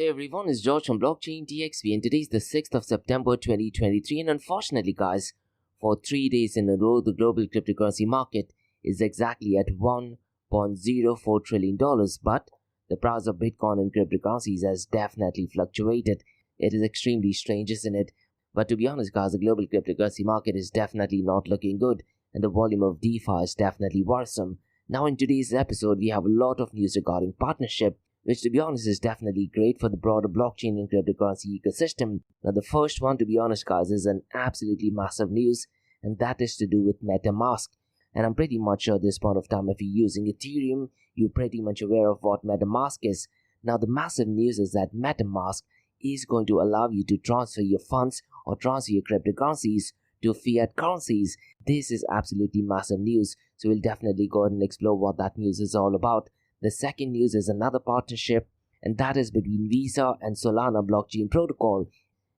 Hey everyone, it's George from Blockchain TXP and today is the 6th of September 2023 and unfortunately guys, for 3 days in a row the global cryptocurrency market is exactly at $1.04 trillion, but the price of Bitcoin and cryptocurrencies has definitely fluctuated. It is extremely strange, isn't it? But to be honest guys, the global cryptocurrency market is definitely not looking good and the volume of DeFi is definitely worrisome. Now in today's episode we have a lot of news regarding partnership, which to be honest is definitely great for the broader blockchain and cryptocurrency ecosystem. Now the first one, to be honest guys, is an absolutely massive news, and that is to do with MetaMask. And I'm pretty much sure at this point of time if you're using Ethereum, you're pretty much aware of what MetaMask is. Now the massive news is that MetaMask is going to allow you to transfer your funds or transfer your cryptocurrencies to fiat currencies. This is absolutely massive news, so we'll definitely go ahead and explore what that news is all about. The second news is another partnership, and that is between Visa and Solana blockchain protocol,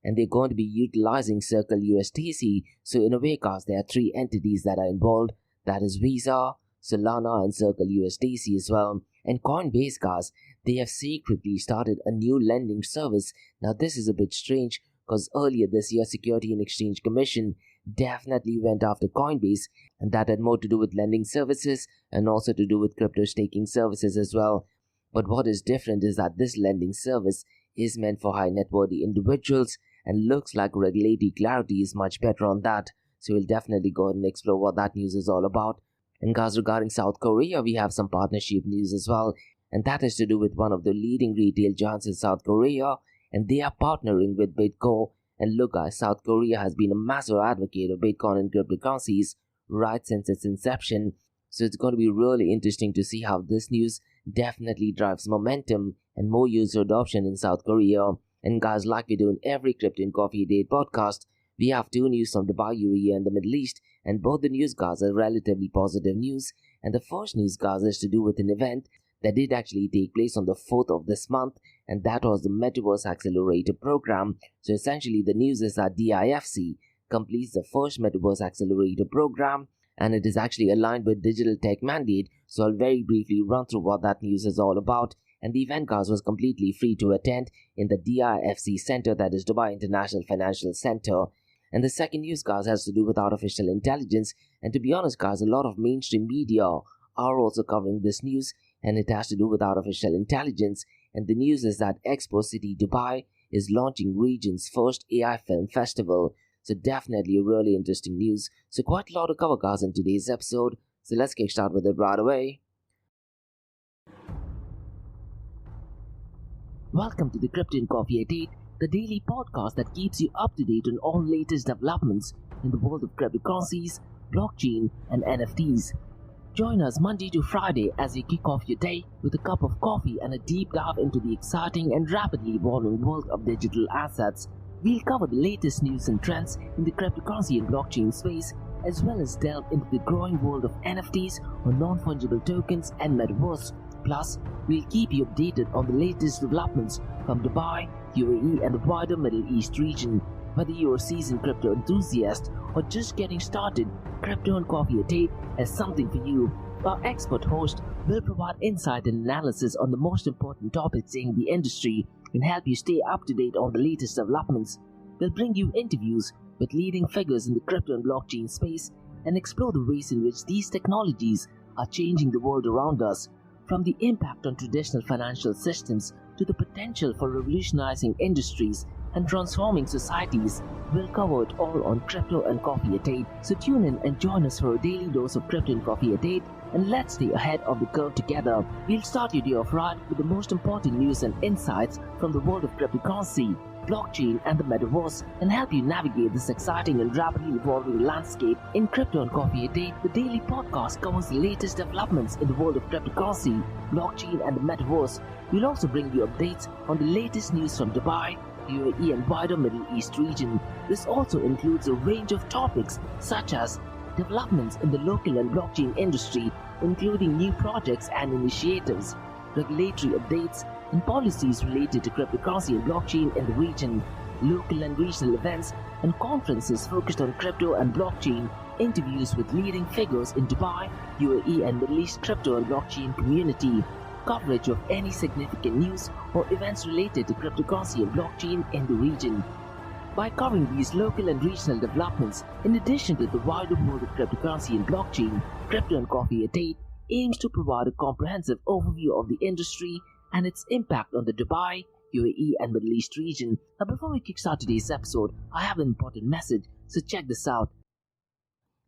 and they're going to be utilizing Circle USDC. So in a way guys, there are three entities that are involved, that is Visa, Solana and Circle USDC as well. And Coinbase guys, they have secretly started a new lending service. Now this is a bit strange because earlier this year Security and Exchange Commission definitely went after Coinbase, and that had more to do with lending services and also to do with crypto staking services as well. But what is different is that this lending service is meant for high net worthy individuals, and looks like regulatory clarity is much better on that. So we'll definitely go ahead and explore what that news is all about. And guys, regarding South Korea, we have some partnership news as well, and that is to do with one of the leading retail giants in South Korea, and they are partnering with BitGo. And look guys, South Korea has been a massive advocate of Bitcoin and cryptocurrencies right since its inception. So it's going to be really interesting to see how this news definitely drives momentum and more user adoption in South Korea. And guys, like we do in every Crypto and Coffee a Day podcast, we have two news from Dubai, UAE and the Middle East, and both the news guys are relatively positive news. And the first news guys is to do with an event that did actually take place on the 4th of this month, and that was the Metaverse Accelerator program. So essentially the news is that DIFC completes the first Metaverse Accelerator program, and it is actually aligned with Digital Tech Mandate. So I'll very briefly run through what that news is all about. And the event guys was completely free to attend in the DIFC Center, that is Dubai International Financial Center. And the second news guys has to do with artificial intelligence, and to be honest guys, a lot of mainstream media are also covering this news, and it has to do with artificial intelligence. And the news is that Expo City Dubai is launching region's first AI film festival. So definitely a really interesting news. So quite a lot to cover guys in today's episode, so let's get started with it right away. Welcome to the Crypto and Coffee at 8, the daily podcast that keeps you up to date on all latest developments in the world of cryptocurrencies, blockchain and NFTs. Join us Monday to Friday as you kick off your day with a cup of coffee and a deep dive into the exciting and rapidly evolving world of digital assets. We'll cover the latest news and trends in the cryptocurrency and blockchain space, as well as delve into the growing world of NFTs or non-fungible tokens and metaverse. Plus, we'll keep you updated on the latest developments from Dubai, UAE and the wider Middle East region. Whether you're a seasoned crypto enthusiast or just getting started, Crypto and Coffee at 8 has something for you. Our expert host will provide insight and analysis on the most important topics in the industry and help you stay up to date on the latest developments. We'll bring you interviews with leading figures in the crypto and blockchain space and explore the ways in which these technologies are changing the world around us, from the impact on traditional financial systems to the potential for revolutionizing industries and transforming societies. We'll cover it all on Crypto and Coffee at 8. So tune in and join us for a daily dose of Crypto and Coffee at 8, and let's stay ahead of the curve together. We'll start your day off right with the most important news and insights from the world of cryptocurrency, blockchain and the metaverse, and help you navigate this exciting and rapidly evolving landscape. In Crypto and Coffee a Day, the daily podcast covers the latest developments in the world of cryptocurrency, blockchain and the metaverse. We'll also bring you updates on the latest news from Dubai, UAE and wider Middle East region. This also includes a range of topics such as developments in the local and blockchain industry, including new projects and initiatives, regulatory updates, and policies related to cryptocurrency and blockchain in the region, local and regional events and conferences focused on crypto and blockchain, interviews with leading figures in Dubai, UAE and Middle East crypto and blockchain community, coverage of any significant news or events related to cryptocurrency and blockchain in the region. By covering these local and regional developments, in addition to the wider world of cryptocurrency and blockchain, Crypto and Coffee at 8 aims to provide a comprehensive overview of the industry and its impact on the Dubai, UAE and Middle East region. Now before we kickstart today's episode, I have an important message, so check this out.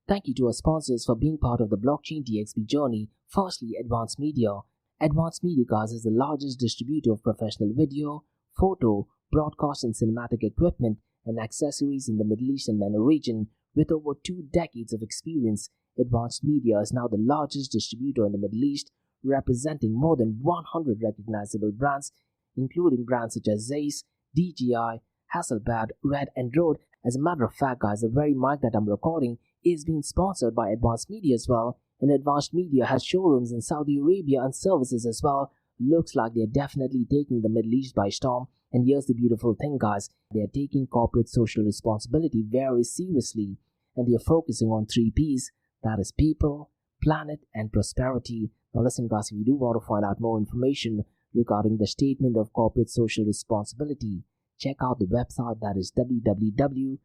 Thank you to our sponsors for being part of the Blockchain DXB journey. Firstly, Advanced Media. Advanced Media, guys, is the largest distributor of professional video, photo, broadcast and cinematic equipment and accessories in the Middle East and MENA region. With over 2 decades of experience, Advanced Media is now the largest distributor in the Middle East, representing more than 100 recognizable brands, including brands such as Zeiss, DJI, Hasselblad, Red and Rode. As a matter of fact, guys, the very mic that I'm recording is being sponsored by Advanced Media as well, and Advanced Media has showrooms in Saudi Arabia and services as well. Looks like they're definitely taking the Middle East by storm. And here's the beautiful thing, guys, they're taking corporate social responsibility very seriously, and they're focusing on 3 P's, that is people, planet and prosperity. Now listen, guys, if you do want to find out more information regarding the statement of corporate social responsibility, check out the website, that is www.amt.tv.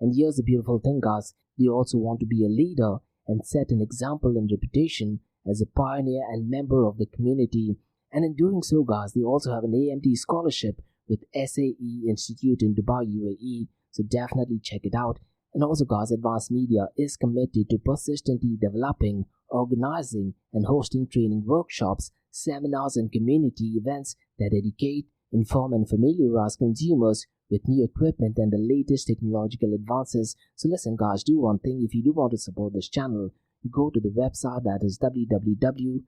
And here's the beautiful thing, guys, they also want to be a leader and set an example and reputation as a pioneer and member of the community. And in doing so, guys, they also have an AMT scholarship with SAE Institute in Dubai, UAE, so definitely check it out. And also, guys, Advanced Media is committed to persistently developing, organizing and hosting training workshops, seminars and community events that educate, inform and familiarize consumers with new equipment and the latest technological advances. So listen, guys, do one thing. If you do want to support this channel, go to the website, that is www.amt.tv,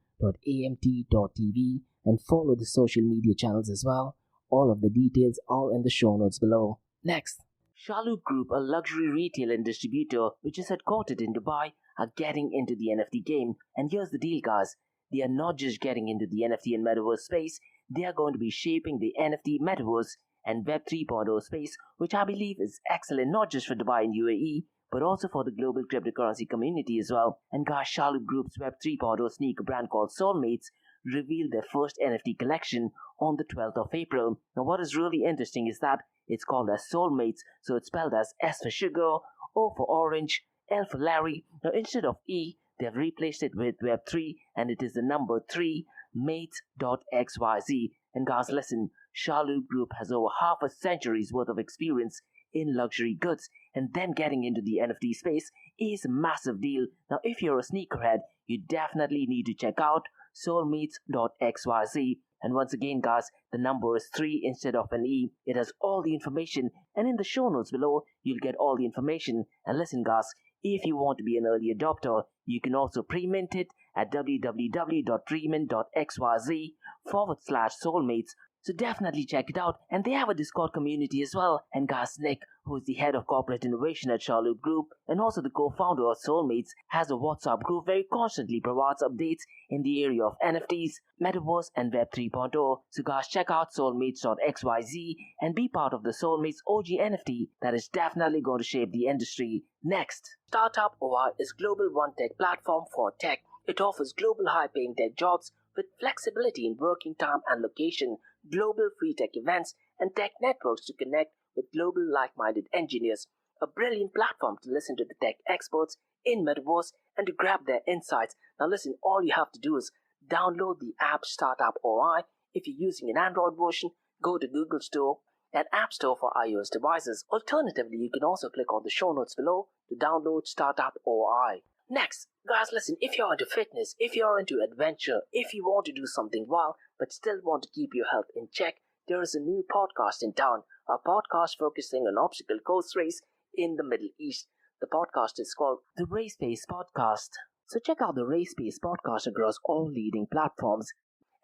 and follow the social media channels as well. All of the details are in the show notes below. Next, Shalhoub Group, a luxury retail and distributor which is headquartered in Dubai, are getting into the NFT game. And here's the deal, guys. They are not just getting into the NFT and metaverse space, they are going to be shaping the NFT, metaverse and Web 3.0 space, which I believe is excellent not just for Dubai and UAE, but also for the global cryptocurrency community as well. And guys, Shalhoub Group's Web 3.0 sneaker brand called Soulmates revealed their first NFT collection on the 12th of April. Now what is really interesting is that it's called as Soulmates, so it's spelled as S for sugar, O for orange, L for Larry. Now instead of E, they've replaced it with Web3, and it is the number 3, mates.xyz. And guys, listen, Shalhoub Group has over half a century's worth of experience in luxury goods, and them getting into the NFT space is a massive deal. Now if you're a sneakerhead, you definitely need to check out soulmates.xyz. And once again, guys, the number is 3 instead of an E. It has all the information, and in the show notes below, you'll get all the information. And listen, guys, if you want to be an early adopter, you can also pre-mint it at www.premint.xyz/soulmates. So definitely check it out. And they have a Discord community as well. And guys, Nick, who is the head of corporate innovation at Shalhoub Group and also the co-founder of Soulmates, has a WhatsApp group where he constantly provides updates in the area of NFTs, Metaverse and Web 3.0. So guys, check out soulmates.xyz and be part of the Soulmates OG NFT that is definitely going to shape the industry. Next, Startup OI is global one tech platform for tech. It offers global high-paying tech jobs with flexibility in working time and location, global free tech events, and tech networks to connect with global like-minded engineers. A brilliant platform to listen to the tech experts in Metaverse and to grab their insights. Now listen, all you have to do is download the app Startup OI. If you're using an Android version, go to Google Store and App Store for iOS devices. Alternatively, you can also click on the show notes below to download Startup OI. Next, guys, listen, if you're into fitness, if you're into adventure, if you want to do something wild but still want to keep your health in check, there is a new podcast in town, a podcast focusing on obstacle course race in the Middle East. The podcast is called the Race Pace Podcast. So check out the Race Pace Podcast across all leading platforms.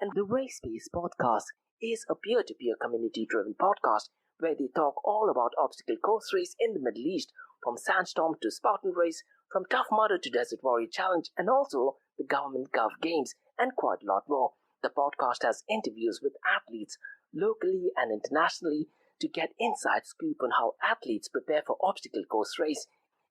And the Race Pace Podcast is a peer-to-peer community-driven podcast where they talk all about obstacle course race in the Middle East, from Sandstorm to Spartan Race, from Tough Mudder to Desert Warrior Challenge, and also the Government Gov Games, and quite a lot more. The podcast has interviews with athletes locally and internationally to get inside scoop on how athletes prepare for obstacle course race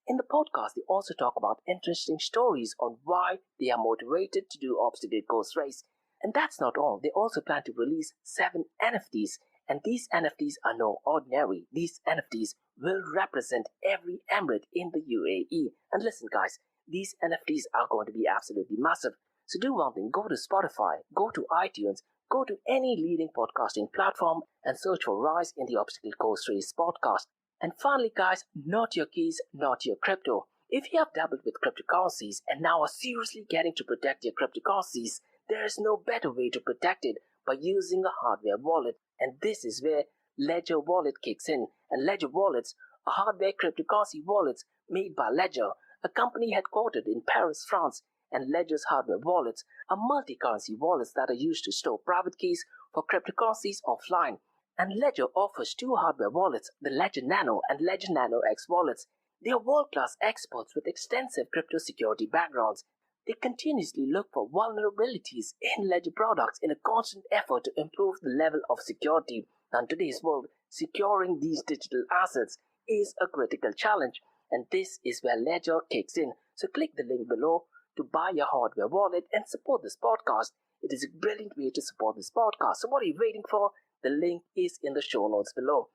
In the podcast, they also talk about interesting stories on why they are motivated to do obstacle course race. And that's not all. They also plan to release 7 NFTs. And these NFTs are no ordinary. These NFTs will represent every emirate in the UAE. And listen, guys, these NFTs are going to be absolutely massive. So do one thing, go to Spotify, go to iTunes, go to any leading podcasting platform and search for Rise in the Obstacle Course Race podcast. And finally, guys, not your keys, not your crypto. If you have dabbled with cryptocurrencies and now are seriously getting to protect your cryptocurrencies, there is no better way to protect it by using a hardware wallet. And this is where Ledger Wallet kicks in. And Ledger Wallets are hardware cryptocurrency wallets made by Ledger, a company headquartered in Paris, France. And Ledger's hardware wallets are multi-currency wallets that are used to store private keys for cryptocurrencies offline. And Ledger offers 2 hardware wallets, the Ledger Nano and Ledger Nano X wallets. They are world-class experts with extensive crypto security backgrounds. They continuously look for vulnerabilities in Ledger products in a constant effort to improve the level of security. Now, in today's world, securing these digital assets is a critical challenge, and this is where Ledger kicks in. So click the link below to buy your hardware wallet and support this podcast. It is a brilliant way to support this podcast. So what are you waiting for? The link is in the show notes below.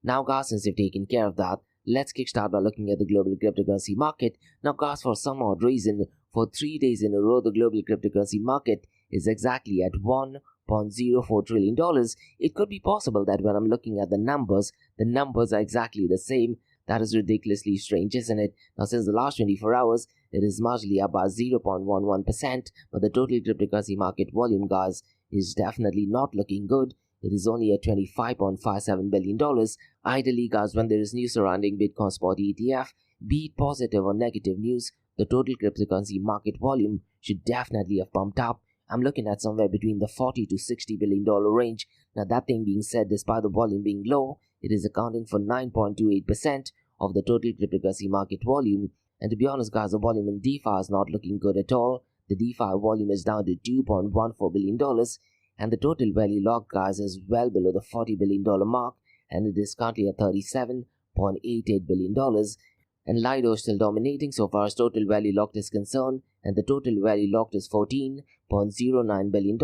Now guys, since you've taken care of that, let's kickstart by looking at the global cryptocurrency market. Now guys, for some odd reason, for 3 days in a row, the global cryptocurrency market is exactly at $1.04 trillion. It could be possible that when I'm looking at the numbers are exactly the same. That is ridiculously strange, isn't it? Now, since the last 24 hours, it is marginally up by 0.11%, but the total cryptocurrency market volume, guys, is definitely not looking good. It is only at $25.57 billion. Ideally, guys, when there is news surrounding Bitcoin spot ETF, be it positive or negative news, the total cryptocurrency market volume should definitely have pumped up. I'm looking at somewhere between the $40 to $60 billion range. Now, that thing being said, despite the volume being low, it is accounting for 9.28% of the total cryptocurrency market volume. And to be honest, guys, the volume in DeFi is not looking good at all. The DeFi volume is down to $2.14 billion, and the total value locked, guys, is well below the $40 billion mark, and it is currently at $37.88 billion. And Lido is still dominating so far as total value locked is concerned, and the total value locked is $14.09 billion.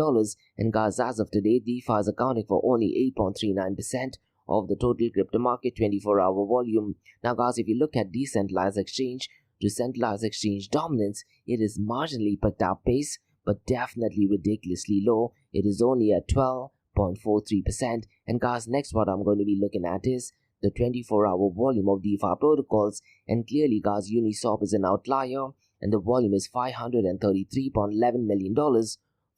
And guys, as of today, DeFi is accounting for only 8.39% of the total crypto market 24-hour volume. Now guys, if you look at decentralized exchange to centralized exchange dominance, it is marginally picked up pace, but definitely ridiculously low. It is only at 12.43%. And guys, next what I'm going to be looking at is the 24-hour volume of DeFi protocols. And clearly, guys, Uniswap is an outlier, and the volume is $533.11 million,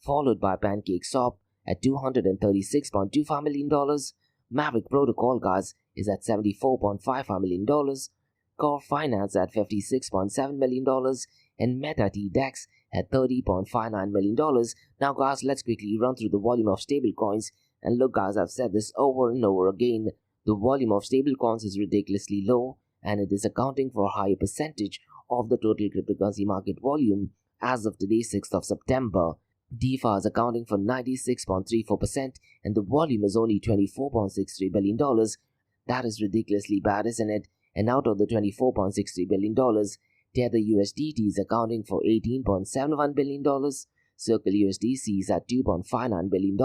followed by PancakeSwap at $236.25 million. Maverick Protocol, guys, is at $74.55 million, Core Finance at $56.7 million, and MetaTDEX at $30.59 million. Now, guys, let's quickly run through the volume of stablecoins. And look, guys, I've said this over and over again. The volume of stablecoins is ridiculously low, and it is accounting for a higher percentage of the total cryptocurrency market volume. As of today, 6th of September, DeFi is accounting for 96.34%, and the volume is only $24.63 billion. That is ridiculously bad, isn't it? And out of the $24.63 billion, Tether USDT is accounting for $18.71 billion, Circle USDC is at $2.59 billion,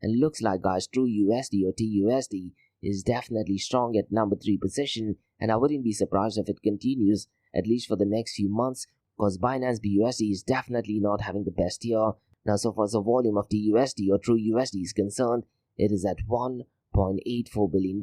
and looks like, guys, True USD or TUSD is definitely strong at number 3 position, and I wouldn't be surprised if it continues, at least for the next few months, because Binance BUSD is definitely not having the best year. Now, so far as the volume of TUSD or True USD is concerned, it is at $1.84 billion.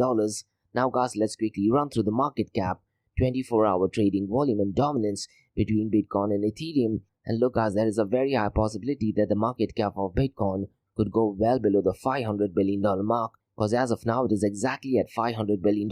Now, guys, let's quickly run through the market cap, 24-hour trading volume and dominance between Bitcoin and Ethereum. And look, guys, there is a very high possibility that the market cap of Bitcoin could go well below the $500 billion mark, because as of now, it is exactly at $500 billion,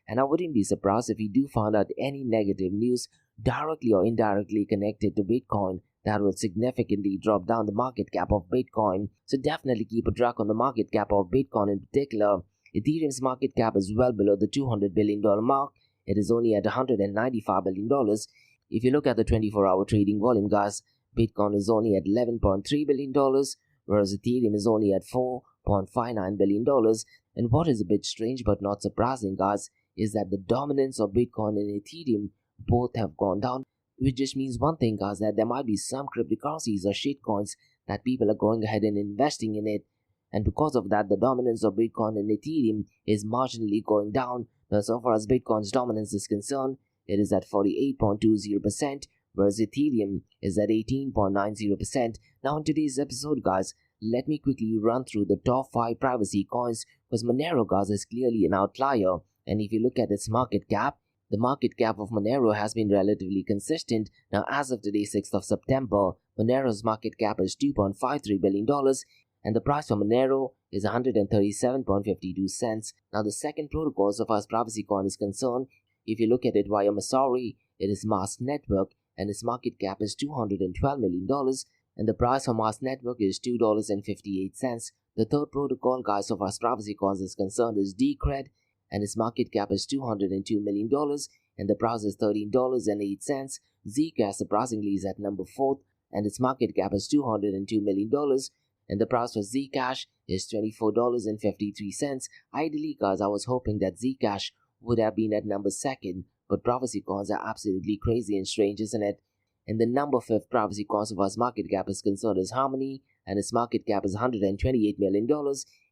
and I wouldn't be surprised if we do find out any negative news directly or indirectly connected to Bitcoin that will significantly drop down the market cap of Bitcoin. So definitely keep a track on the market cap of Bitcoin in particular. Ethereum's market cap is well below the $200 billion mark. It is only at $195 billion. If you look at the 24-hour trading volume, guys, Bitcoin is only at $11.3 billion, whereas Ethereum is only at $4.59 billion. And what is a bit strange but not surprising, guys, is that the dominance of Bitcoin and Ethereum both have gone down, which just means one thing, guys, that there might be some cryptocurrencies or shitcoins that people are going ahead and investing in it. And because of that, the dominance of Bitcoin and Ethereum is marginally going down. Now, so far as Bitcoin's dominance is concerned, it is at 48.20%, whereas Ethereum is at 18.90%. Now, in today's episode, guys, let me quickly run through the top 5 privacy coins, because Monero, guys, is clearly an outlier. And if you look at its market cap, the market cap of Monero has been relatively consistent. Now, as of today, 6th of September, Monero's market cap is $2.53 billion, and the price for Monero is 137.52 cents. Now, the second protocol, so far as privacy coin is concerned, if you look at it via Masori, it is Mask Network, and its market cap is $212 million, and the price for Mask Network is $2.58. The third protocol, guys, so far as privacy coins is concerned, is Decred, and its market cap is $202 million, and the price is $13.08. Zcash, surprisingly, is at number 4th, and its market cap is $202 million, and the price for Zcash is $24.53. Ideally, guys, I was hoping that Zcash would have been at number 2nd, but privacy coins are absolutely crazy and strange, isn't it? And the number 5th privacy coin so far as market cap is concerned is Harmony, and its market cap is $128 million,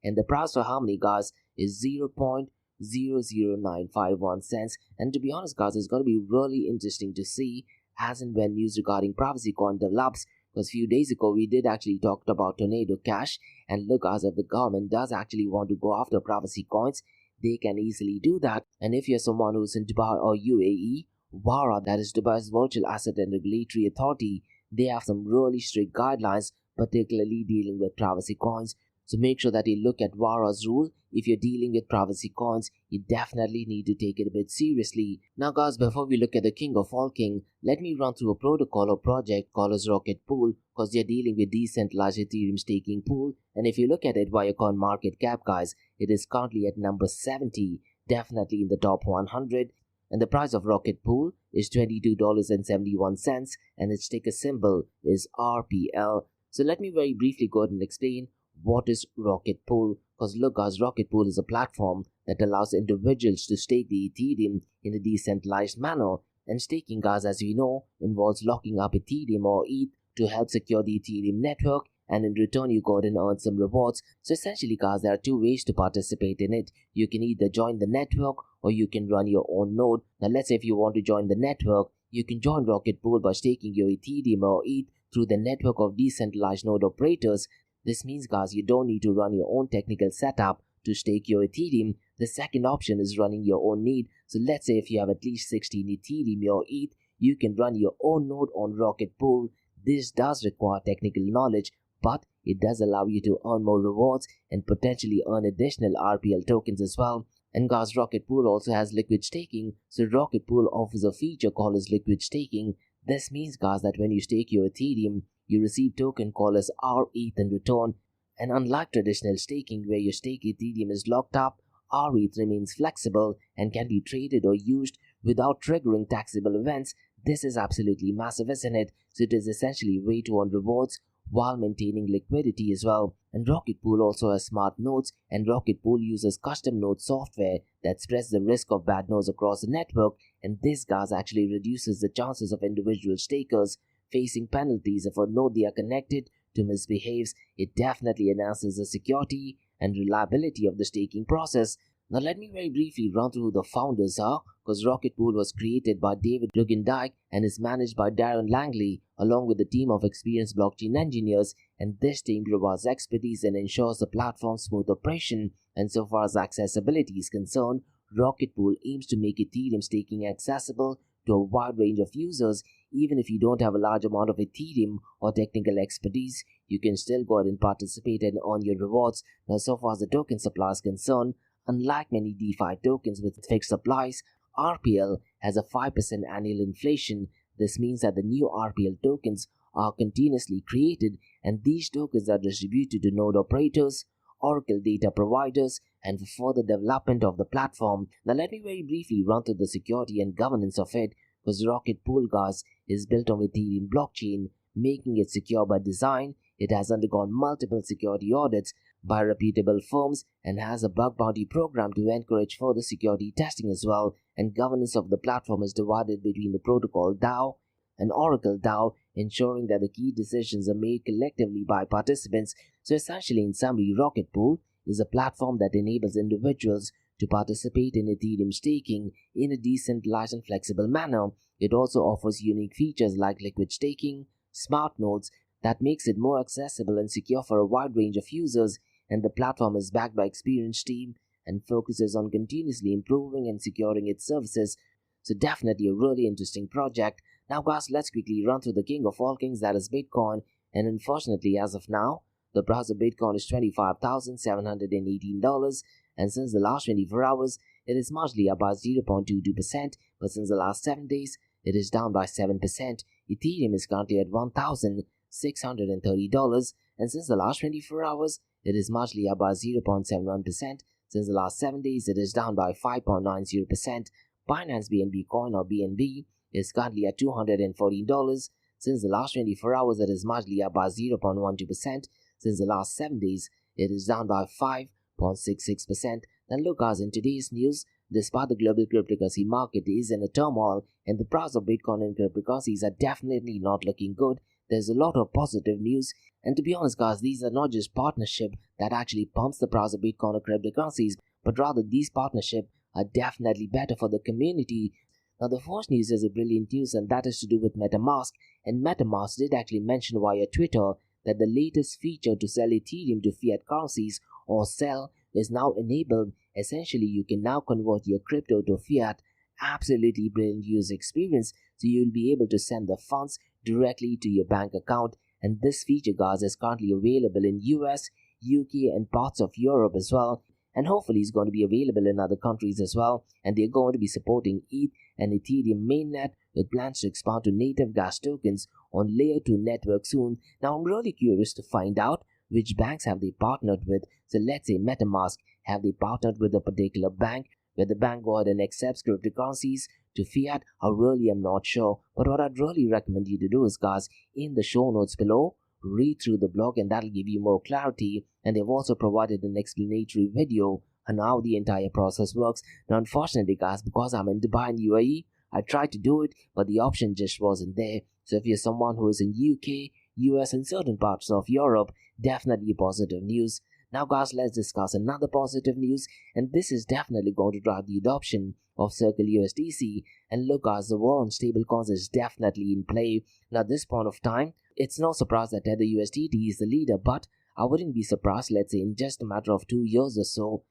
and the price for Harmony, guys, is 0.00951 cents. And to be honest, guys, it's going to be really interesting to see as and when news regarding privacy coin develops, because a few days ago we did actually talk about Tornado Cash, and look, guys, if the government does actually want to go after privacy coins, they can easily do that. And if you're someone who's in Dubai or UAE, WARA, that is Dubai's Virtual Asset and Regulatory Authority, they have some really strict guidelines, particularly dealing with privacy coins. So make sure that you look at WARA's rule. If you're dealing with privacy coins, you definitely need to take it a bit seriously. Now, guys, before we look at the king of all king, let me run through a protocol or project called as Rocket Pool, because they're dealing with decentralized Ethereum staking pool. And if you look at it via coin market cap, guys, it is currently at number 70, definitely in the top 100. And the price of Rocket Pool is $22.71, and its ticker symbol is RPL. So let me very briefly go ahead and explain what is Rocket Pool. Because look, guys, Rocket Pool is a platform that allows individuals to stake the Ethereum in a decentralized manner. And staking, guys, as we know, involves locking up Ethereum or ETH to help secure the Ethereum network, and in return you go ahead and earn some rewards. So essentially, guys, there are 2 ways to participate in it. You can either join the network or you can run your own node. Now, let's say if you want to join the network, you can join Rocket Pool by staking your Ethereum or ETH through the network of decentralized node operators. This means, guys, you don't need to run your own technical setup to stake your Ethereum. The second option is running your own node. So let's say if you have at least 16 Ethereum or ETH, you can run your own node on Rocket Pool. This does require technical knowledge, but it does allow you to earn more rewards and potentially earn additional RPL tokens as well. And guys, Rocket Pool also has liquid staking. So Rocket Pool offers a feature called as liquid staking. This means, guys, that when you stake your Ethereum, you receive token called as RETH in return. And unlike traditional staking where your stake Ethereum is locked up, RETH remains flexible and can be traded or used without triggering taxable events. This is absolutely massive, isn't it? So it is essentially a way to earn rewards while maintaining liquidity as well. And Rocket Pool also has smart nodes, and Rocket Pool uses custom node software that spreads the risk of bad nodes across the network, and this, guys, actually reduces the chances of individual stakers facing penalties if a node they are connected to misbehaves. It definitely enhances the security and reliability of the staking process. Now let me very briefly run through who the founders are, because Rocket Pool was created by David Lugendijk and is managed by Darren Langley along with a team of experienced blockchain engineers, and this team provides expertise and ensures the platform's smooth operation. And so far as accessibility is concerned, Rocket Pool aims to make Ethereum staking accessible to a wide range of users. Even if you don't have a large amount of Ethereum or technical expertise, you can still go ahead and participate and earn your rewards. Now, so far as the token supply is concerned, unlike many DeFi tokens with fixed supplies, RPL has a 5% annual inflation. This means that the new RPL tokens are continuously created, and these tokens are distributed to node operators, Oracle data providers, and for further development of the platform. Now let me very briefly run through the security and governance of it, because Rocket Pool, guys, is built on Ethereum blockchain, making it secure by design. It has undergone multiple security audits by reputable firms and has a bug bounty program to encourage further security testing as well. and governance of the platform is divided between the protocol DAO and Oracle DAO, ensuring that the key decisions are made collectively by participants. So essentially, in summary, Rocket Pool is a platform that enables individuals to participate in Ethereum staking in a decentralized and flexible manner. It also offers unique features like liquid staking, smart nodes, that makes it more accessible and secure for a wide range of users, and the platform is backed by experienced team and focuses on continuously improving and securing its services. So definitely a really interesting project. Now guys, let's quickly run through the king of all kings, that is Bitcoin, and unfortunately as of now, the price of Bitcoin is $25,718, and since the last 24 hours, it is marginally up by 0.22%, but since the last 7 days, it is down by 7%. Ethereum is currently at $1,630, and since the last 24 hours, it is marginally up by 0.71%. Since the last 7 days, it is down by 5.90%. Binance BNB coin or BNB is currently at $214. Since the last 24 hours, it is marginally up by 0.12%. Since the last 7 days, it is down by 5.66%. Now look guys, in today's news, despite the global cryptocurrency market is in a turmoil and the price of Bitcoin and cryptocurrencies are definitely not looking good, there's a lot of positive news. And to be honest guys, these are not just partnership that actually pumps the price of Bitcoin or cryptocurrencies, but rather these partnerships are definitely better for the community. Now the first news is a brilliant news, and that is to do with MetaMask. And MetaMask did actually mention via Twitter that the latest feature to sell Ethereum to fiat currencies or sell is now enabled. Essentially, you can now convert your crypto to fiat. Absolutely brilliant user experience, so you'll be able to send the funds directly to your bank account. And this feature guys is currently available in US, UK and parts of Europe as well, and hopefully it's going to be available in other countries as well. And they're going to be supporting ETH and Ethereum mainnet with plans to expand to native gas tokens on layer 2 network soon. Now I'm really curious to find out which banks have they partnered with. So let's say MetaMask, have they partnered with a particular bank where the bank go ahead and accepts cryptocurrencies to fiat? I really am not sure, but what I'd really recommend you to do is guys, in the show notes below, read through the blog and that'll give you more clarity. And they've also provided an explanatory video on how the entire process works. Now unfortunately guys, because I'm in Dubai and UAE, I tried to do it, but the option just wasn't there. So if you're someone who is in UK, US and certain parts of Europe, definitely positive news. Now guys, let's discuss another positive news, and this is definitely going to drive the adoption of Circle USDC. And look guys, the war on stablecoins is definitely in play. Now at this point of time, it's no surprise that Tether USDT is the leader, but I wouldn't be surprised, let's say in just a matter of 2 years or so,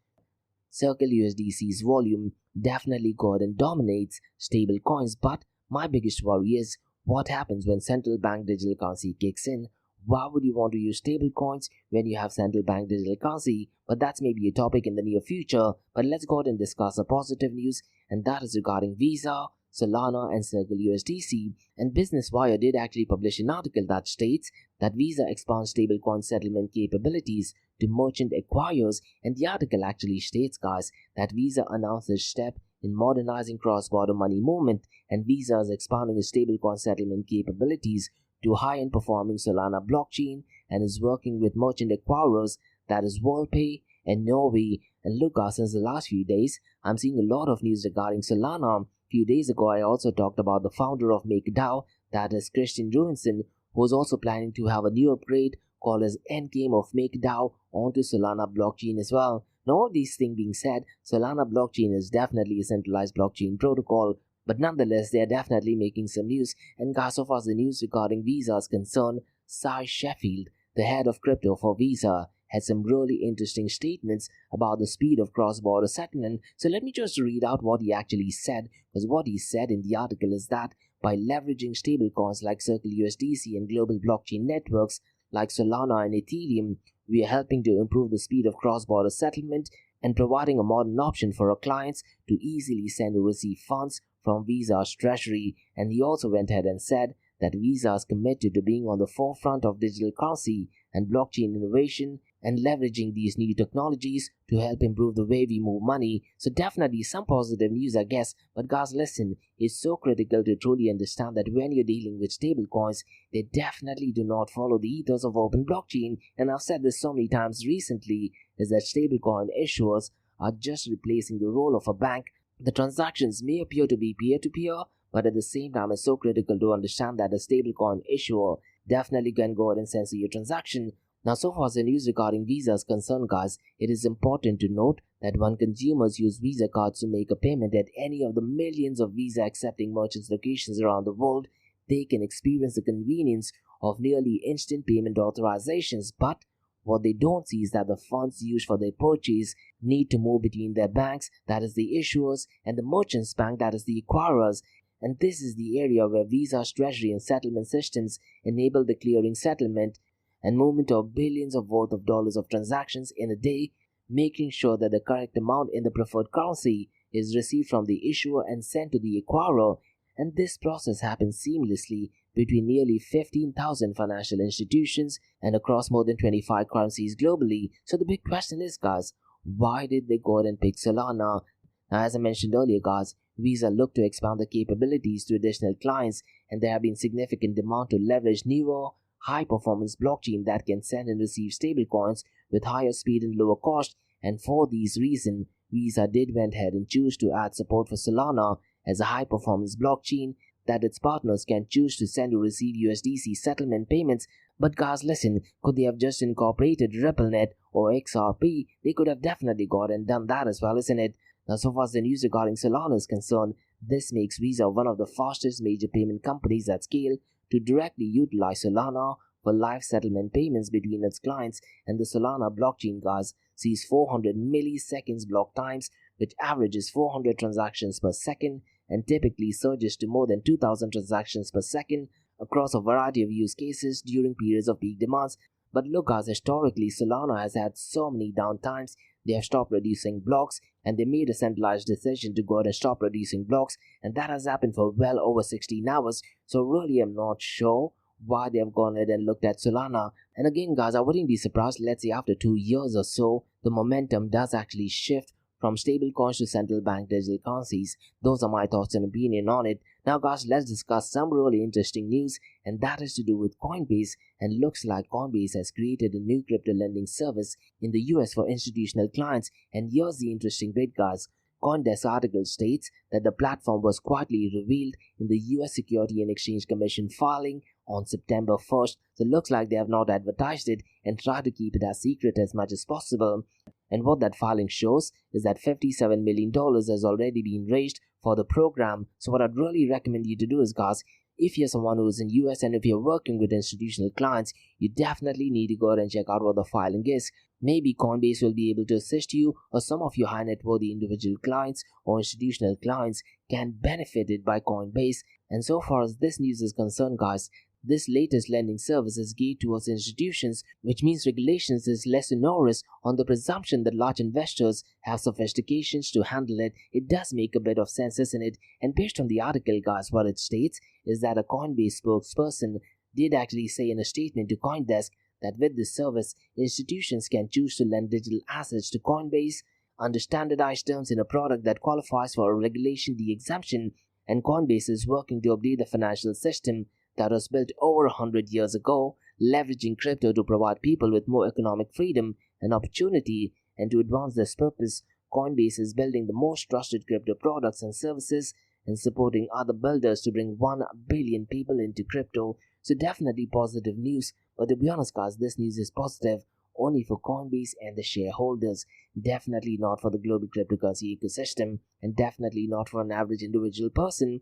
Circle USDC's volume definitely go ahead and dominates stable coins. But my biggest worry is what happens when central bank digital currency kicks in. Why would you want to use stable coins when you have central bank digital currency? But that's maybe a topic in the near future. But let's go ahead and discuss a positive news, and that is regarding Visa, Solana and Circle USDC. And Business Wire did actually publish an article that states that Visa expands stablecoin settlement capabilities to merchant acquirers, and the article actually states guys that Visa announced this step in modernizing cross-border money movement, and Visa is expanding its stablecoin settlement capabilities to high-end performing Solana blockchain and is working with merchant acquirers, that is WorldPay and Norway. And look guys, since the last few days, I'm seeing a lot of news regarding Solana. Few days ago, I also talked about the founder of MakerDAO, that is Christian Rubenson, who was also planning to have a new upgrade called as Endgame of MakerDAO onto Solana blockchain as well. Now all these things being said, Solana blockchain is definitely a centralized blockchain protocol, but nonetheless, they are definitely making some news. And guys, so far as the news regarding Visa is concerned, Cy Sheffield, the head of crypto for Visa, had some really interesting statements about the speed of cross-border settlement. So let me just read out what he actually said, because what he said in the article is that by leveraging stablecoins like Circle USDC and global blockchain networks like Solana and Ethereum, we are helping to improve the speed of cross-border settlement and providing a modern option for our clients to easily send or receive funds from Visa's treasury. And he also went ahead and said that Visa is committed to being on the forefront of digital currency and blockchain innovation and leveraging these new technologies to help improve the way we move money. So definitely some positive news, I guess. But guys, listen, it's so critical to truly understand that when you're dealing with stablecoins, they definitely do not follow the ethos of open blockchain. And I've said this so many times recently, is that stablecoin issuers are just replacing the role of a bank, The transactions may appear to be peer-to-peer, but at the same time it's so critical to understand that a stablecoin issuer definitely can go ahead and censor your transaction. Now, so far as the news regarding Visa is concerned, guys, it is important to note that when consumers use Visa cards to make a payment at any of the millions of Visa accepting merchants locations around the world, they can experience the convenience of nearly instant payment authorizations. But what they don't see is that the funds used for their purchase need to move between their banks, that is the issuers, and the merchant's bank, that is the acquirers. And this is the area where Visa's treasury and settlement systems enable the clearing, settlement, and movement of billions of worth of dollars of transactions in a day, making sure that the correct amount in the preferred currency is received from the issuer and sent to the acquirer. And this process happens seamlessly between nearly 15,000 financial institutions and across more than 25 currencies globally. So the big question is, guys, why did they go ahead and pick Solana? Now, as I mentioned earlier, guys, Visa looked to expand the capabilities to additional clients, and there have been significant demand to leverage newer, high-performance blockchain that can send and receive stablecoins with higher speed and lower cost. And for these reasons, Visa did went ahead and choose to add support for Solana as a high-performance blockchain that its partners can choose to send or receive USDC settlement payments. But guys, listen, could they have just incorporated RippleNet or XRP? They could have definitely got and done that as well, isn't it? Now, so far as the news regarding Solana is concerned, this makes Visa one of the fastest major payment companies at scale to directly utilize Solana for live settlement payments between its clients. And the Solana blockchain, guys, sees 400 milliseconds block times, which averages 400 transactions per second and typically surges to more than 2,000 transactions per second across a variety of use cases during periods of peak demands. But look, guys, historically, Solana has had so many downtimes. They have stopped producing blocks, and they made a centralized decision to go ahead and stop producing blocks, and that has happened for well over 16 hours. So really, I'm not sure why they have gone ahead and looked at Solana. And again, guys, I wouldn't be surprised, let's say after 2 years or so, the momentum does actually shift from stablecoins to central bank digital currencies. Those are my thoughts and opinion on it. Now, guys, let's discuss some really interesting news, and that is to do with Coinbase. And looks like Coinbase has created a new crypto lending service in the US for institutional clients. And here's the interesting bit, guys. CoinDesk article states that the platform was quietly revealed in the US Security and Exchange Commission filing on September 1st. So it looks like they have not advertised it and tried to keep it as secret as much as possible. And what that filing shows is that $57 million has already been raised for the program. So what I'd really recommend you to do is, guys, if you're someone who is in US and if you're working with institutional clients, you definitely need to go ahead and check out what the filing is. Maybe Coinbase will be able to assist you, or some of your high net worthy individual clients or institutional clients can benefit it by Coinbase. And so far as this news is concerned, guys, this latest lending service is geared towards institutions, which means regulations is less onerous on the presumption that large investors have sophistications to handle it. It does make a bit of sense, isn't it? And based on the article, guys, what it states is that a Coinbase spokesperson did actually say in a statement to CoinDesk that with this service, institutions can choose to lend digital assets to Coinbase under standardized terms in a product that qualifies for a regulation D exemption. And Coinbase is working to update the financial system that was built over 100 years ago, leveraging crypto to provide people with more economic freedom and opportunity. And to advance this purpose, Coinbase is building the most trusted crypto products and services and supporting other builders to bring 1 billion people into crypto. So definitely positive news. But to be honest, guys, this news is positive only for Coinbase and the shareholders. Definitely not for the global cryptocurrency ecosystem, and definitely not for an average individual person.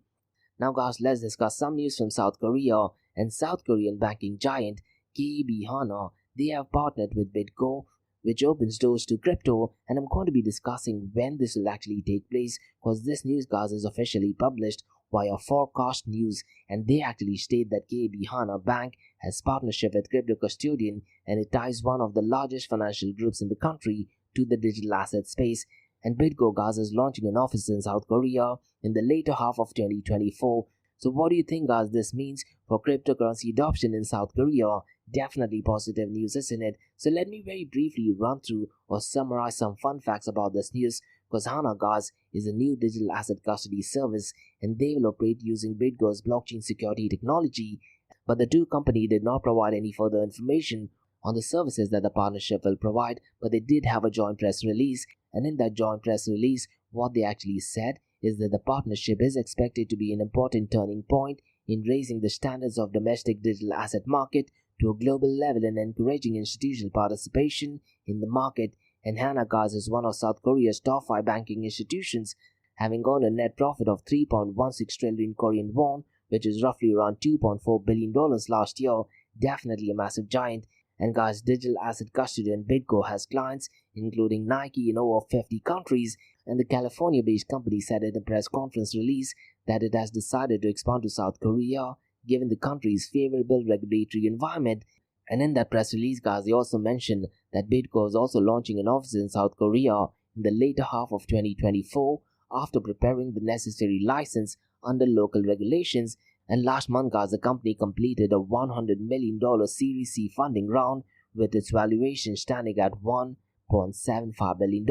Now, guys, let's discuss some news from South Korea. And South Korean banking giant KB Hana, they have partnered with BitGo, which opens doors to crypto. And I'm going to be discussing when this will actually take place, because this news, guys, is officially published via Forecast News, and they actually state that KB Hana Bank has partnership with crypto custodian, and it ties one of the largest financial groups in the country to the digital asset space. And BitGo, guys, is launching an office in South Korea in the later half of 2024. So what do you think, guys, this means for cryptocurrency adoption in South Korea? Definitely positive news, isn't it? So let me very briefly run through or summarize some fun facts about this news, because Hana, guys, is a new digital asset custody service, and they will operate using BitGo's blockchain security technology. But the two companies did not provide any further information on the services that the partnership will provide, but they did have a joint press release. And in that joint press release, what they actually said is that the partnership is expected to be an important turning point in raising the standards of domestic digital asset market to a global level and encouraging institutional participation in the market. And Hana Gas is one of South Korea's top 5 banking institutions, having earned a net profit of 3.16 trillion Korean won, which is roughly around $2.4 billion last year. Definitely a massive giant. And Gas digital asset custodian BitGo has clients including Nike in over 50 countries, and the California-based company said in a press conference release that it has decided to expand to South Korea given the country's favorable regulatory environment. And in that press release, guys, they also mentioned that BitGo is also launching an office in South Korea in the later half of 2024 after preparing the necessary license under local regulations. And last month, guys, the company completed a $100 million Series C funding round with its valuation standing at $1.75 billion.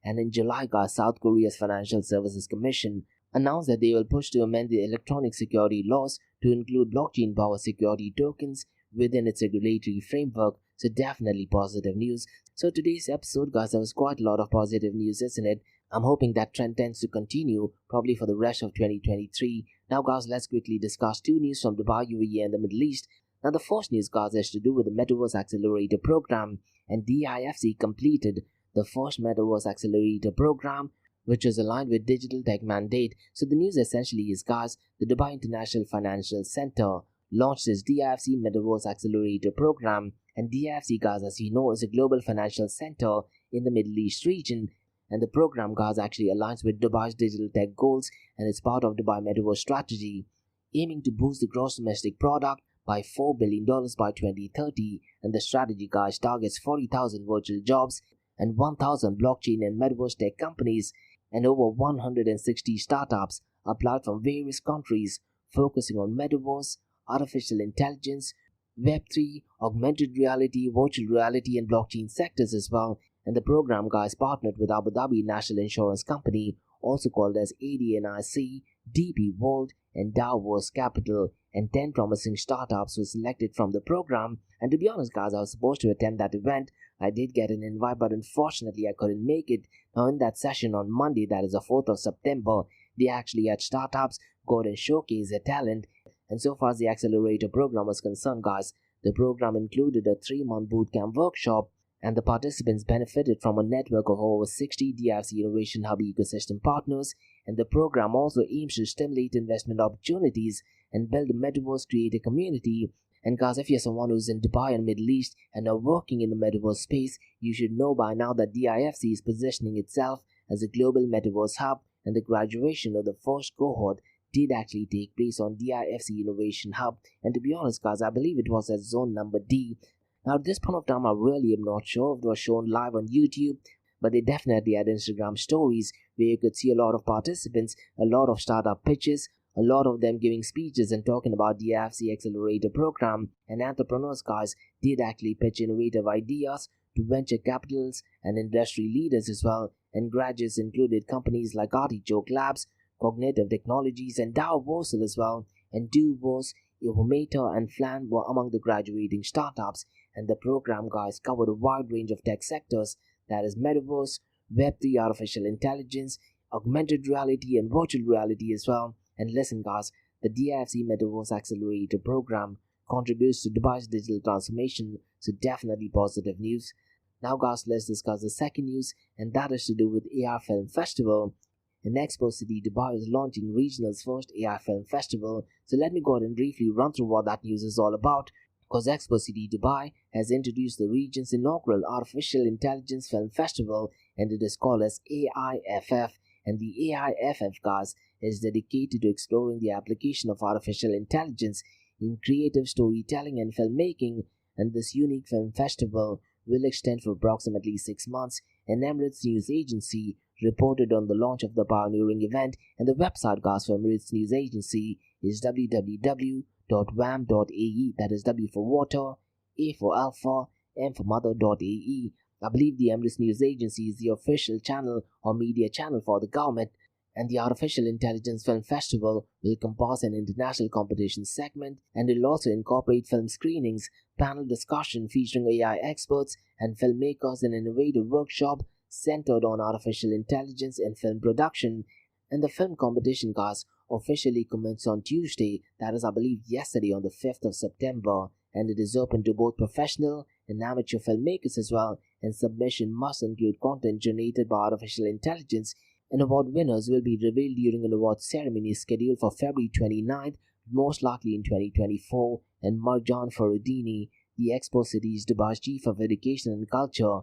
And in July, guys, South Korea's Financial Services Commission announced that they will push to amend the electronic security laws to include blockchain-powered security tokens within its regulatory framework. So definitely positive news. So today's episode, guys, there was quite a lot of positive news, isn't it? I'm hoping that trend tends to continue probably for the rest of 2023. Now, guys, let's quickly discuss 2 news from Dubai, UAE and the Middle East. Now, the first news, guys, has to do with the Metaverse Accelerator Program, and DIFC completed the first Metaverse Accelerator Program, which is aligned with Digital Tech Mandate. So the news essentially is, guys, the Dubai International Financial Center launched its DIFC Metaverse Accelerator Program, and DIFC, guys, as you know, is a global financial center in the Middle East region. And the program, guys, actually aligns with Dubai's digital tech goals and is part of Dubai Metaverse strategy, aiming to boost the gross domestic product by $4 billion by 2030. And the strategy, guys, targets 40,000 virtual jobs and 1,000 blockchain and Metaverse tech companies, and over 160 startups applied from various countries, focusing on Metaverse, artificial intelligence, Web3, augmented reality, virtual reality, and blockchain sectors as well. And the program, guys, partnered with Abu Dhabi National Insurance Company, also called as ADNIC, DP World, and Davos Capital, and 10 promising startups were selected from the program. And to be honest, guys, I was supposed to attend that event. I did get an invite, but unfortunately I couldn't make it. Now, in that session on Monday, that is the 4th of September, they actually had startups go out and showcase their talent. And so far as the accelerator program was concerned, guys, the program included a 3-month bootcamp workshop, and the participants benefited from a network of over 60 DIFC Innovation Hub ecosystem partners. And the program also aims to stimulate investment opportunities and build a metaverse creator community. And guys, if you're someone who's in Dubai and Middle East and are working in the metaverse space, you should know by now that DIFC is positioning itself as a global metaverse hub, and the graduation of the first cohort did actually take place on DIFC Innovation Hub. And to be honest, guys, I believe it was at zone number D. Now, at this point of time, I really am not sure if it was shown live on YouTube, but they definitely had Instagram stories where you could see a lot of participants, a lot of startup pitches, a lot of them giving speeches and talking about the DIFC Accelerator Program. And entrepreneurs, guys, did actually pitch innovative ideas to venture capitals and industry leaders as well. And graduates included companies like Artichoke Labs, Cognitive Technologies, and Davos as well. And Duvos, Ihometa, and Flan were among the graduating startups. And the program, guys, covered a wide range of tech sectors, that is Metaverse, Web3, artificial intelligence, augmented reality, and virtual reality as well. And listen, guys, the DIFC Metaverse Accelerator Program contributes to Dubai's digital transformation, so definitely positive news. Now, guys, let's discuss the second news, and that is to do with AI Film Festival. And Expo City Dubai is launching regional's first AI Film Festival. So let me go ahead and briefly run through what that news is all about. Because Expo City Dubai has introduced the region's inaugural Artificial Intelligence Film Festival, and it is called as AIFF. And the AIFF, guys, is dedicated to exploring the application of artificial intelligence in creative storytelling and filmmaking. And this unique film festival will extend for approximately 6 months. And Emirates News Agency reported on the launch of the pioneering event, and the website, guys, for Emirates News Agency is www.wam.ae, that is W for water, A for alpha, M for mother.ae. I believe the Emirates News Agency is the official channel or media channel for the government, and the Artificial Intelligence Film Festival will encompass an international competition segment, and it will also incorporate film screenings, panel discussion featuring AI experts and filmmakers, and an innovative workshop centered on artificial intelligence and film production. And the film competition, guys, officially commenced on Tuesday, that is, I believe, yesterday on the 5th of September, and it is open to both professional and amateur filmmakers as well, and submission must include content generated by artificial intelligence, and award winners will be revealed during an award ceremony scheduled for February 29th, most likely in 2024, and Marjan Faroudini, the Expo City's Dubai's Chief of Education and Culture,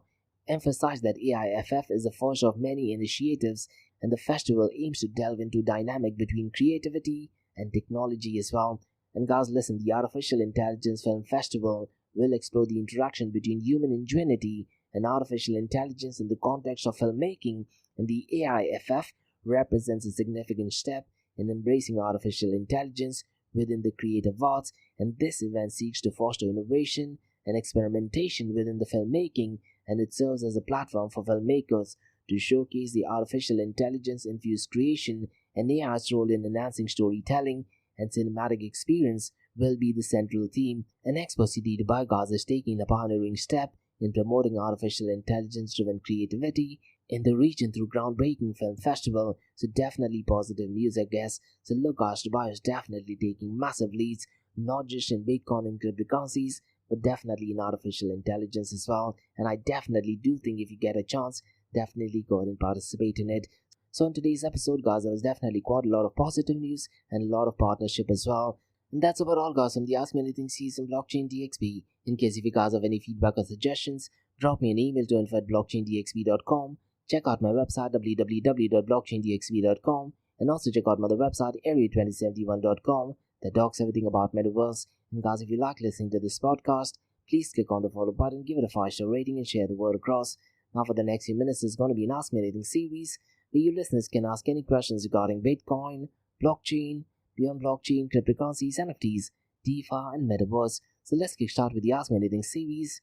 emphasized that AIFF is the first of many initiatives, and the festival aims to delve into dynamic between creativity and technology as well. And guys, listen, the Artificial Intelligence Film Festival will explore the interaction between human ingenuity and artificial intelligence in the context of filmmaking, and the AIFF represents a significant step in embracing artificial intelligence within the creative arts, and this event seeks to foster innovation and experimentation within the filmmaking, and it serves as a platform for filmmakers to showcase the artificial intelligence-infused creation, and AI's role in enhancing storytelling and cinematic experience will be the central theme. And Expo City Dubai, guys, is taking a pioneering step in promoting artificial intelligence-driven creativity in the region through groundbreaking film festival. So definitely positive news, I guess. So look, guys, Dubai is definitely taking massive leads, not just in Bitcoin and cryptocurrencies, but definitely in artificial intelligence as well. And I definitely do think if you get a chance, definitely go ahead and participate in it. So in today's episode, guys, there was definitely quite a lot of positive news and a lot of partnership as well. And that's about all, guys, from the Ask Me Anything season Blockchain DXB. In case if you guys have any feedback or suggestions, drop me an email to info@blockchaindxb.com. Check out my website www.blockchaindxb.com, and also check out my other website area2071.com that talks everything about metaverse. And guys, if you like listening to this podcast, please click on the follow button, give it a 5-star rating, and share the word across. Now for the next few minutes, there's going to be an Ask Me Anything series where you listeners can ask any questions regarding Bitcoin, blockchain, beyond blockchain, cryptocurrencies, NFTs, DeFi, and metaverse. So let's kick start with the Ask Me Anything series.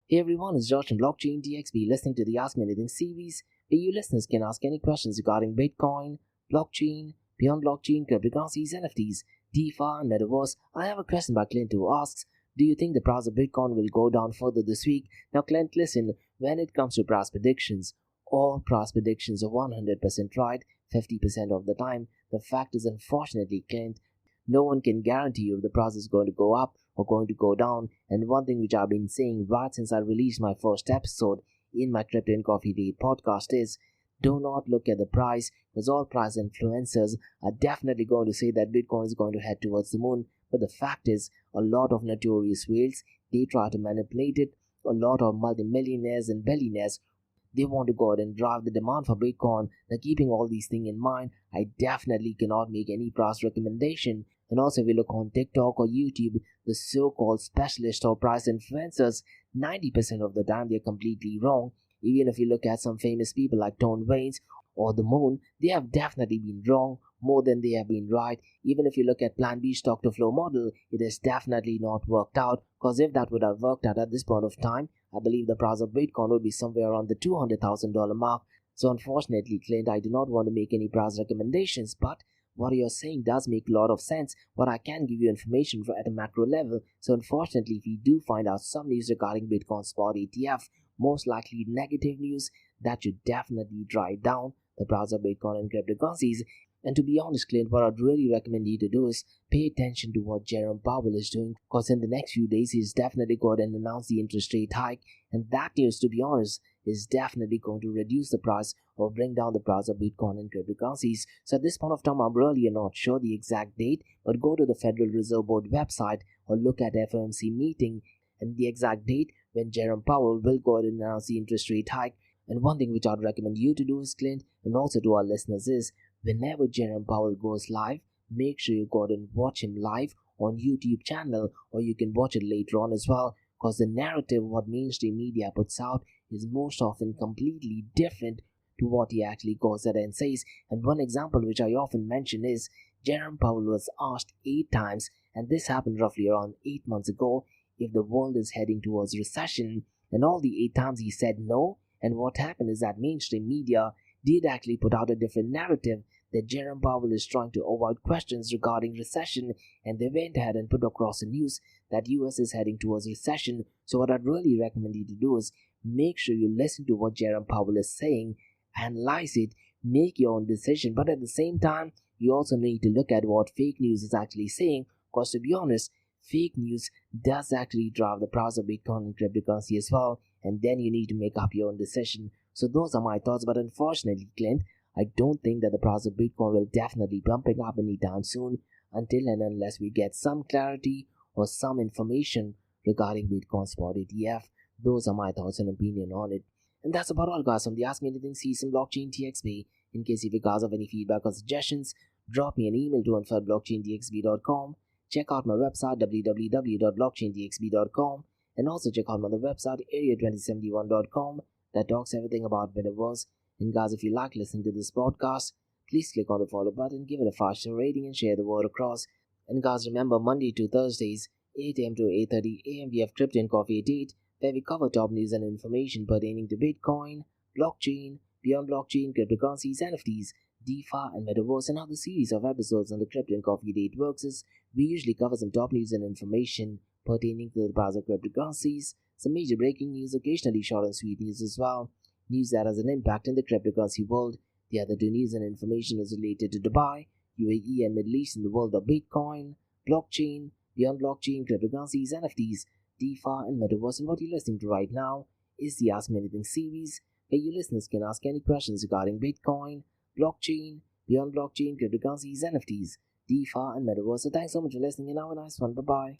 Hey everyone, it's Josh from Blockchain DXB listening to the Ask Me Anything series where you listeners can ask any questions regarding Bitcoin, blockchain, beyond blockchain, cryptocurrencies, NFTs, DeFi, and metaverse. I have a question by Clint who asks, do you think the price of Bitcoin will go down further this week? Now Clint, listen, when it comes to price predictions, all price predictions are 100% right 50% of the time. The fact is, unfortunately, Clint, no one can guarantee you if the price is going to go up or going to go down. And one thing which I've been saying right since I released my first episode in my Crypto and Coffee Date podcast is, do not look at the price, because all price influencers are definitely going to say that Bitcoin is going to head towards the moon. But the fact is, a lot of notorious whales, they try to manipulate it. A lot of multimillionaires and billionaires, they want to go out and drive the demand for Bitcoin. Now, keeping all these things in mind, I definitely cannot make any price recommendation. And also, if you look on TikTok or YouTube, the so-called specialist or price influencers, 90% of the time they're completely wrong. Even if you look at some famous people like Tone Waynes or the Moon, they have definitely been wrong more than they have been right. Even if you look at Plan B stock to flow model, it has definitely not worked out, because if that would have worked out at this point of time, I believe the price of Bitcoin would be somewhere around the $200,000 mark. So unfortunately, Clint, I do not want to make any price recommendations, but what you're saying does make a lot of sense, but I can give you information at a macro level. So unfortunately, if you do find out some news regarding Bitcoin spot ETF, most likely negative news, that should definitely drive down the price of Bitcoin and cryptocurrencies. And to be honest, Clint, what I'd really recommend you to do is pay attention to what Jerome Powell is doing, because in the next few days, he's definitely going to announce the interest rate hike. And that news, to be honest, is definitely going to reduce the price or bring down the price of Bitcoin and cryptocurrencies. So at this point of time, I'm really not sure the exact date, but go to the Federal Reserve Board website or look at FOMC meeting and the exact date when Jerome Powell will go ahead and announce the interest rate hike. And one thing which I'd recommend you to do is, Clint, and also to our listeners, is whenever Jerome Powell goes live, make sure you go ahead and watch him live on YouTube channel, or you can watch it later on as well, because the narrative what mainstream media puts out is most often completely different to what he actually goes ahead and says. And one example which I often mention is Jerome Powell was asked 8 times, and this happened roughly around 8 months ago, if the world is heading towards recession, and all the 8 times he said no. And what happened is that mainstream media did actually put out a different narrative that Jerome Powell is trying to avoid questions regarding recession, and they went ahead and put across the news that US is heading towards recession. So what I'd really recommend you to do is make sure you listen to what Jerome Powell is saying, analyze it, make your own decision. But at the same time, you also need to look at what fake news is actually saying, because to be honest, fake news does actually drive the price of Bitcoin and cryptocurrency as well, and then you need to make up your own decision. So those are my thoughts, but unfortunately, Clint, I don't think that the price of Bitcoin will definitely bumping up anytime soon until and unless we get some clarity or some information regarding Bitcoin spot ETF. Those are my thoughts and opinion on it. And that's about all, guys, from the Ask Me Anything Season Blockchain TXP. In case if you guys have any feedback or suggestions, drop me an email to info@blockchaintxp.com. Check out my website www.blockchaintxp.com, and also check out my other website area2071.com that talks everything about metaverse. And guys, if you like listening to this podcast, please click on the follow button, give it a 5-star rating, and share the word across. And guys, remember, Monday to Thursdays, 8 a.m. to 8:30 a.m. we have Crypto and Coffee at 8, where we cover top news and information pertaining to Bitcoin, blockchain, beyond blockchain, cryptocurrencies, NFTs, DeFi, and Metaverse. And how the series of episodes on the Crypto and Coffee Date works is we usually cover some top news and information pertaining to the price of cryptocurrencies, some major breaking news, occasionally short and sweet news as well, news that has an impact in the cryptocurrency world. The other two news and information is related to Dubai, UAE, and Middle East in the world of Bitcoin, blockchain, beyond blockchain, cryptocurrencies, NFTs, DeFi, and Metaverse. And what you're listening to right now is the Ask Me Anything series, where you listeners can ask any questions regarding Bitcoin, blockchain, beyond blockchain, cryptocurrencies, NFTs, DeFi, and Metaverse. So thanks so much for listening, and have a nice one. Bye-bye.